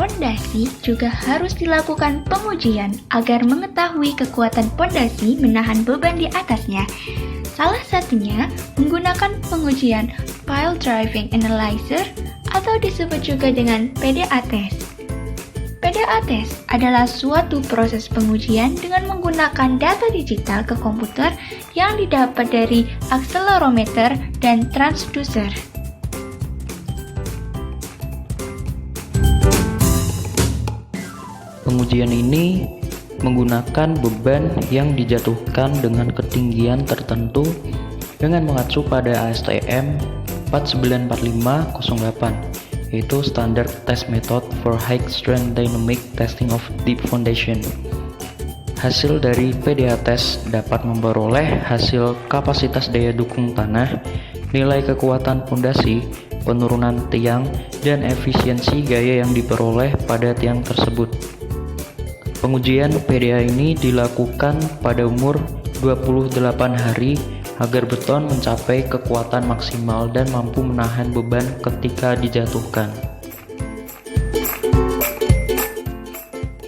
pondasi juga harus dilakukan pengujian agar mengetahui kekuatan pondasi menahan beban di atasnya. Salah satunya menggunakan pengujian Pile Driving Analyzer atau disebut juga dengan PDA test. PDA test adalah suatu proses pengujian dengan menggunakan data digital ke komputer yang didapat dari akselerometer dan transducer. Pengujian ini menggunakan beban yang dijatuhkan dengan ketinggian tertentu dengan mengacu pada ASTM 494508, yaitu Standard Test Method for High Strength Dynamic Testing of Deep Foundation. Hasil dari PDA test dapat memperoleh hasil kapasitas daya dukung tanah, nilai kekuatan pondasi, penurunan tiang, dan efisiensi gaya yang diperoleh pada tiang tersebut. Pengujian PDA ini dilakukan pada umur 28 hari agar beton mencapai kekuatan maksimal dan mampu menahan beban ketika dijatuhkan.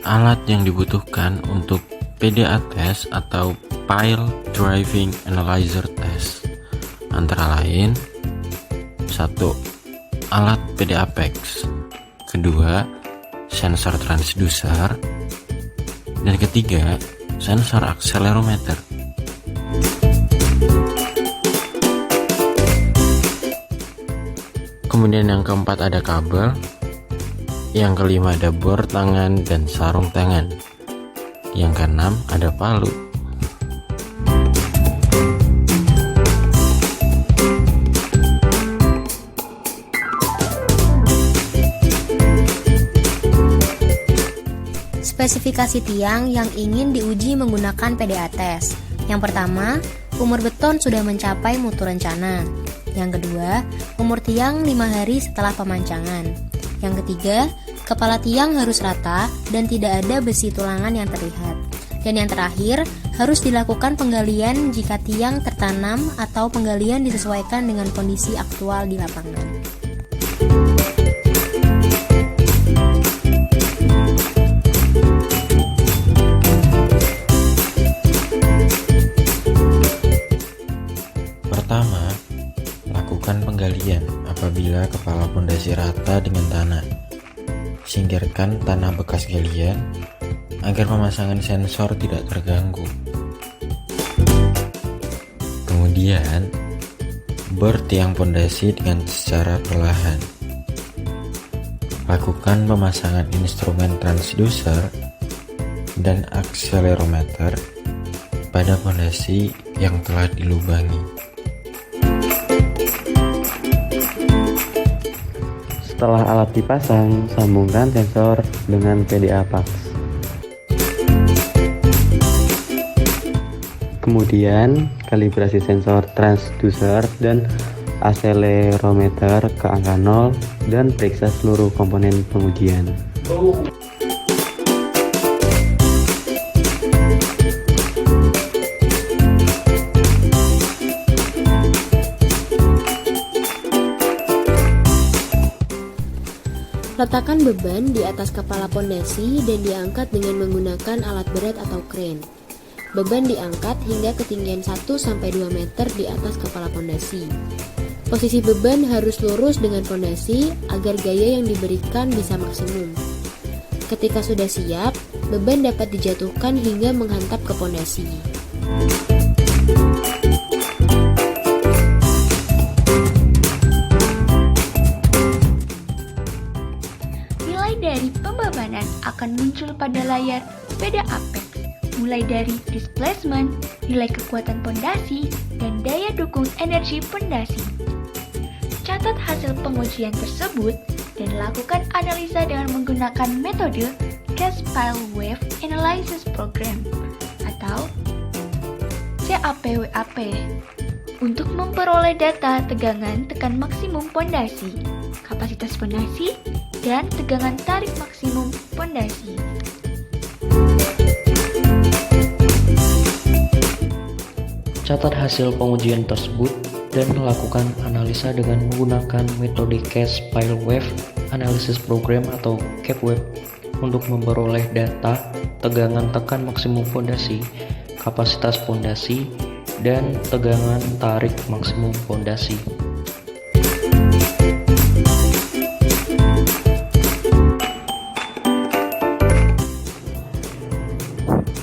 Alat yang dibutuhkan untuk PDA test atau Pile Driving Analyzer test antara lain: 1. Alat PDA PEX, 2. Sensor transducer, dan 3. Sensor akselerometer. Kemudian yang keempat ada kabel, yang kelima ada bor tangan dan sarung tangan, yang keenam ada palu. Spesifikasi tiang yang ingin diuji menggunakan PDA test. Yang pertama, umur beton sudah mencapai mutu rencana. Yang kedua, umur tiang 5 hari setelah pemancangan. Yang ketiga, kepala tiang harus rata dan tidak ada besi tulangan yang terlihat. Dan yang terakhir, harus dilakukan penggalian jika tiang tertanam atau penggalian disesuaikan dengan kondisi aktual di lapangan. Pertama, lakukan penggalian apabila kepala pondasi rata dengan tanah. Singkirkan tanah bekas galian agar pemasangan sensor tidak terganggu. Kemudian, bor tiang pondasi dengan secara perlahan. Lakukan pemasangan instrumen transducer dan akselerometer pada pondasi yang telah dilubangi. Setelah alat dipasang, sambungkan sensor dengan PDA PAX. Kemudian, kalibrasi sensor transducer dan akselerometer ke angka 0 dan periksa seluruh komponen pengujian. Letakkan beban di atas kepala pondasi dan diangkat dengan menggunakan alat berat atau crane. Beban diangkat hingga ketinggian 1-2 meter di atas kepala pondasi. Posisi beban harus lurus dengan pondasi agar gaya yang diberikan bisa maksimum. Ketika sudah siap, beban dapat dijatuhkan hingga menghantam ke pondasi. Dari pembebanan akan muncul pada layar PDA PEX, mulai dari displacement, nilai kekuatan pondasi, dan daya dukung energi pondasi. Catat hasil pengujian tersebut dan lakukan analisa dengan menggunakan metode Cast Pile Wave Analysis Program atau CAPWAP untuk memperoleh data tegangan tekan maksimum pondasi, kapasitas pondasi, dan tegangan tarik maksimum pondasi. Catat hasil pengujian tersebut dan lakukan analisa dengan menggunakan metode Cast Pile Wave Analysis Program atau CAPWAP untuk memperoleh data tegangan tekan maksimum fondasi, kapasitas fondasi, dan tegangan tarik maksimum fondasi.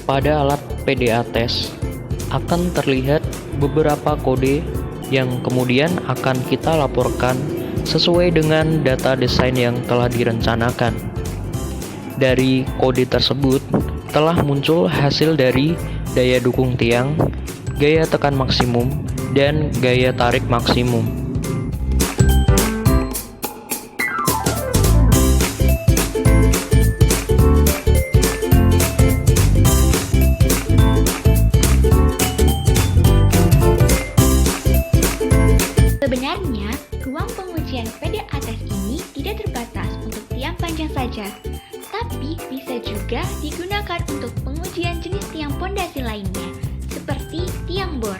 Pada alat PDA test akan terlihat beberapa kode yang kemudian akan kita laporkan sesuai dengan data desain yang telah direncanakan. Dari kode tersebut telah muncul hasil dari daya dukung tiang, gaya tekan maksimum, dan gaya tarik maksimum. Sebenarnya, ruang pengujian PDA test ini tidak terbatas untuk tiang panjang saja, tapi bisa juga digunakan untuk pengujian jenis tiang pondasi lainnya, seperti tiang bor.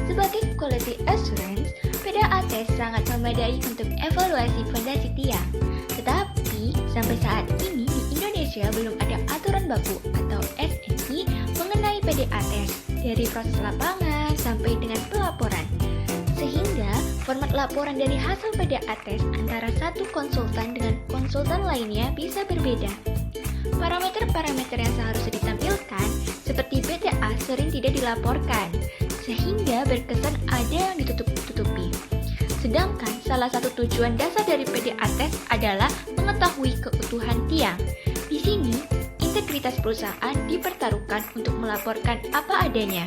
Sebagai quality assurance, PDA test sangat memadai untuk evaluasi fondasi tiang. Tetapi, sampai saat ini di Indonesia belum ada aturan baku atau SNI mengenai PDA test, dari proses lapangan sampai dengan pelaporan. Sehingga format laporan dari hasil PDA test antara satu konsultan dengan konsultan lainnya bisa berbeda. Parameter-parameter yang seharusnya ditampilkan seperti PDA sering tidak dilaporkan, sehingga berkesan ada yang ditutup-tutupi. Sedangkan salah satu tujuan dasar dari PDA test adalah mengetahui keutuhan tiang. Di sini, integritas perusahaan dipertaruhkan untuk melaporkan apa adanya.